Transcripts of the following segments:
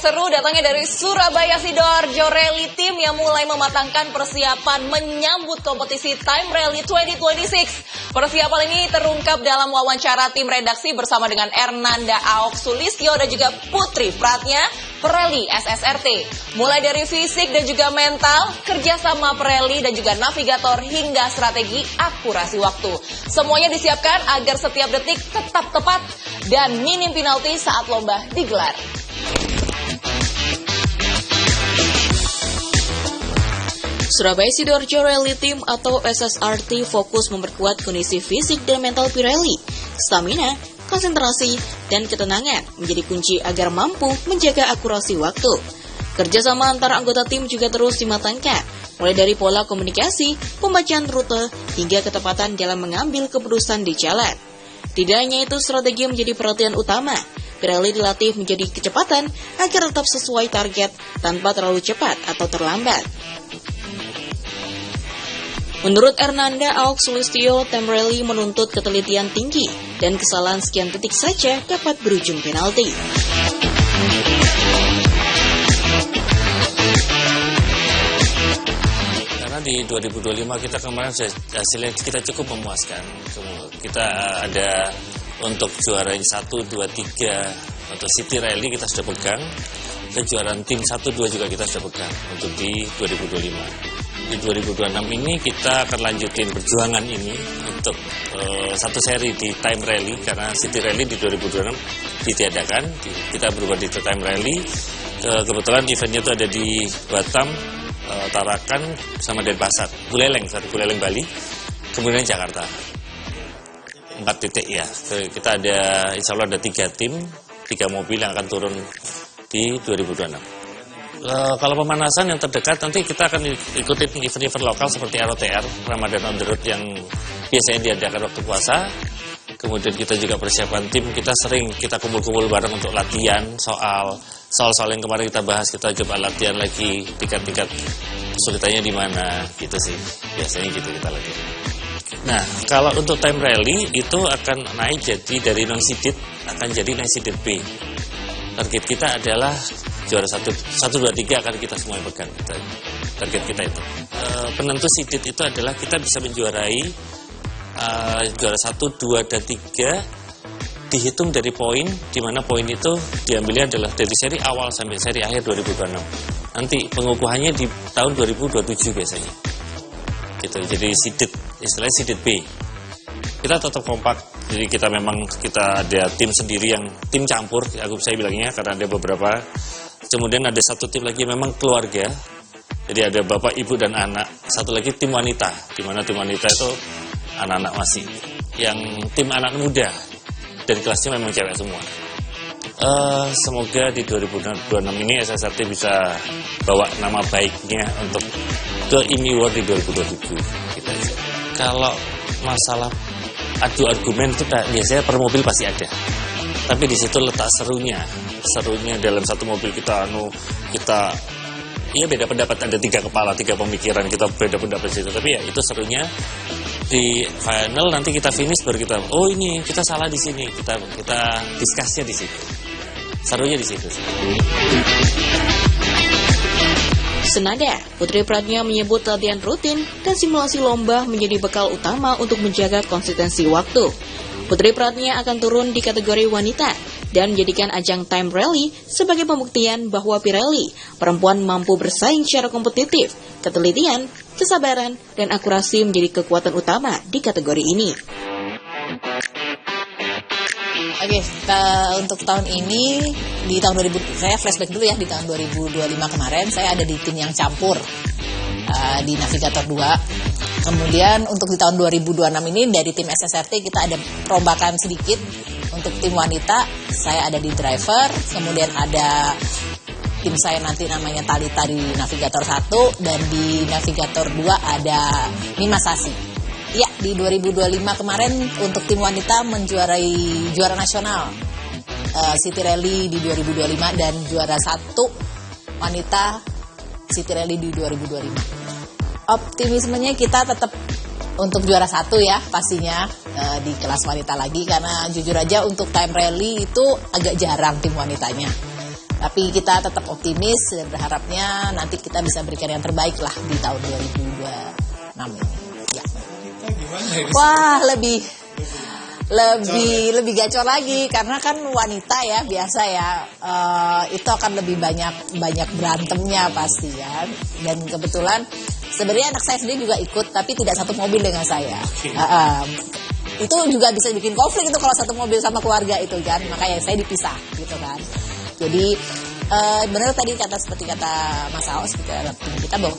seru datangnya dari Surabaya Sidoarjo Rally Team yang mulai mematangkan persiapan menyambut kompetisi Time Rally 2026. Persiapan ini terungkap dalam wawancara tim redaksi bersama dengan Ernanda Aok Sulistyo dan juga Putri Pratnya, Pirelli SSRT. Mulai dari fisik dan juga mental, kerjasama Pirelli dan juga navigator hingga strategi akurasi waktu. Semuanya disiapkan agar setiap detik tetap tepat dan minim penalti saat lomba digelar. Surabaya Sidoarjo Rally Team atau SSRT fokus memperkuat kondisi fisik dan mental Pirelli. Stamina, konsentrasi, dan ketenangan menjadi kunci agar mampu menjaga akurasi waktu. Kerjasama antar anggota tim juga terus dimatangkan, mulai dari pola komunikasi, pembacaan rute, hingga ketepatan dalam mengambil keputusan di jalan. Tidak hanya itu, strategi menjadi perhatian utama. Pirelli dilatih menjadi kecepatan agar tetap sesuai target tanpa terlalu cepat atau terlambat. Menurut Ernanda Aok Sulistyo, Time Rally menuntut ketelitian tinggi dan kesalahan sekian detik saja dapat berujung penalti. Karena di 2025 kita kemarin hasilnya kita cukup memuaskan. Kita ada untuk juara 1, 2, 3 atau City Rally kita sudah pegang. Kejuaraan tim 1, 2 juga kita sudah pegang untuk di 2025. Di 2026 ini kita akan lanjutin perjuangan ini untuk satu seri di Time Rally karena City Rally di 2026 ditiadakan. Kita berubah di Time Rally. Kebetulan eventnya itu ada di Batam, Tarakan, sama Denpasar, Buleleng Bali, kemudian Jakarta. 4 titik ya. Kita ada, insya Allah ada 3 tim, 3 mobil yang akan turun di 2026. Kalau pemanasan yang terdekat nanti kita akan ikutin event-event lokal seperti ROTR, Ramadan on the Road yang biasanya diadakan waktu puasa. Kemudian kita juga persiapan tim, kita kumpul-kumpul bareng untuk latihan soal-soal yang kemarin kita bahas, kita coba latihan lagi tingkat-tingkat kesulitannya di mana gitu sih. Biasanya gitu kita latihan. Nah, kalau untuk Time Rally itu akan naik jadi dari non-seeded akan jadi non-seeded B. Target kita adalah juara 1, 2, 3 akan kita semua pegang. Target kita itu. Penentu seeded itu adalah kita bisa menjuarai juara 1, 2, dan 3 dihitung dari poin, di mana poin itu diambilnya adalah dari seri awal sampai seri akhir 2026. Nanti pengukuhannya di tahun 2027 biasanya. Gitu. Jadi seeded, istilahnya seeded B. Kita tetap kompak. Jadi kita ada tim sendiri yang tim campur, saya bilangnya karena ada beberapa. Kemudian ada satu tim lagi memang keluarga. Jadi ada bapak, ibu, dan anak. Satu lagi tim wanita, di mana tim wanita itu anak-anak masih. Yang tim anak muda dan kelasnya memang cewek semua. Semoga di 2026 ini SSRT bisa bawa nama baiknya untuk ke IMI World di 2027. Gitu aja. Kalau masalah adu argumen itu biasanya per mobil pasti ada. Tapi di situ letak serunya dalam satu mobil kita beda pendapat, ada 3 kepala, 3 pemikiran, kita beda pendapat di situ. Tapi ya itu serunya di final, nanti kita finish baru kita ini kita salah di sini, kita discussnya di situ. Serunya di situ. Senada, Putri Pratnya menyebut latihan rutin dan simulasi lomba menjadi bekal utama untuk menjaga konsistensi waktu. Putri Pratnya akan turun di kategori wanita dan menjadikan ajang Time Rally sebagai pembuktian bahwa Pirelli, perempuan mampu bersaing secara kompetitif. Ketelitian, kesabaran, dan akurasi menjadi kekuatan utama di kategori ini. Oke, untuk tahun ini, di tahun 2000, saya flashback dulu ya, di tahun 2025 kemarin, saya ada di tim yang campur, di Navigator 2. Kemudian untuk di tahun 2026 ini, dari tim SSRT kita ada perombakan sedikit. Untuk tim wanita, saya ada di driver, kemudian ada tim saya nanti namanya Talita di Navigator 1, dan di Navigator 2 ada Mima Sasi. Ya, di 2025 kemarin untuk tim wanita menjuarai juara nasional City Rally di 2025 dan juara 1 wanita City Rally di 2025. Optimismenya kita tetap untuk juara 1 ya pastinya di kelas wanita lagi, karena jujur aja untuk Time Rally itu agak jarang tim wanitanya. Tapi kita tetap optimis dan berharapnya nanti kita bisa berikan yang terbaik lah di tahun 2026 ini. Ya. Wah, lebih gacor lagi karena kan wanita ya biasa ya, itu akan lebih banyak berantemnya pasti ya. Dan kebetulan sebenarnya anak saya sendiri juga ikut tapi tidak satu mobil dengan saya. Itu juga bisa bikin konflik itu kalau satu mobil sama keluarga itu kan, makanya saya dipisah gitu kan. Jadi benar tadi seperti kata Mas Aos kita bahwa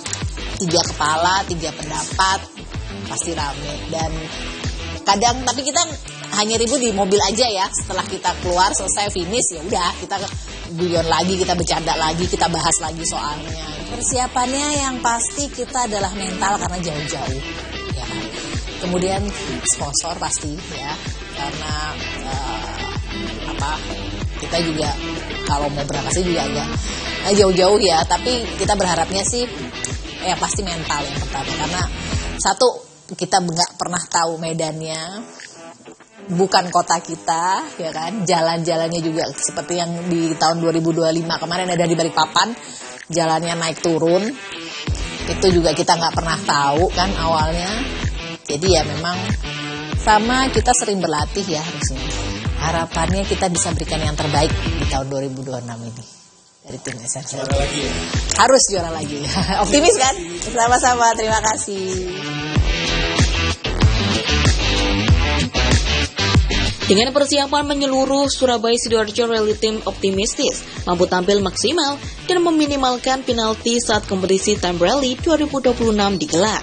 3 kepala 3 pendapat pasti rame. Dan kadang tapi kita hanya ribut di mobil aja ya, setelah kita keluar selesai finish ya udah kita guyon lagi, kita bercanda lagi, kita bahas lagi soalnya. Persiapannya yang pasti kita adalah mental karena jauh-jauh ya kan. Kemudian sponsor pasti ya, karena kita juga kalau mau berangkat sih juga agak jauh-jauh ya, tapi kita berharapnya sih ya pasti mental yang pertama, karena satu kita nggak pernah tahu medannya, bukan kota kita ya kan, jalan-jalannya juga seperti yang di tahun 2025 kemarin ada di Balikpapan, jalannya naik turun, itu juga kita nggak pernah tahu kan awalnya. Jadi ya memang sama kita sering berlatih ya harusnya. Harapannya kita bisa berikan yang terbaik di tahun 2026 ini dari tim Essential. Juara lagi ya? Harus juara lagi. Optimis kan? Sama-sama, terima kasih. Dengan persiapan menyeluruh, Surabaya Sidoarjo Rally Team optimistis mampu tampil maksimal dan meminimalkan penalti saat kompetisi Time Rally 2026 digelar.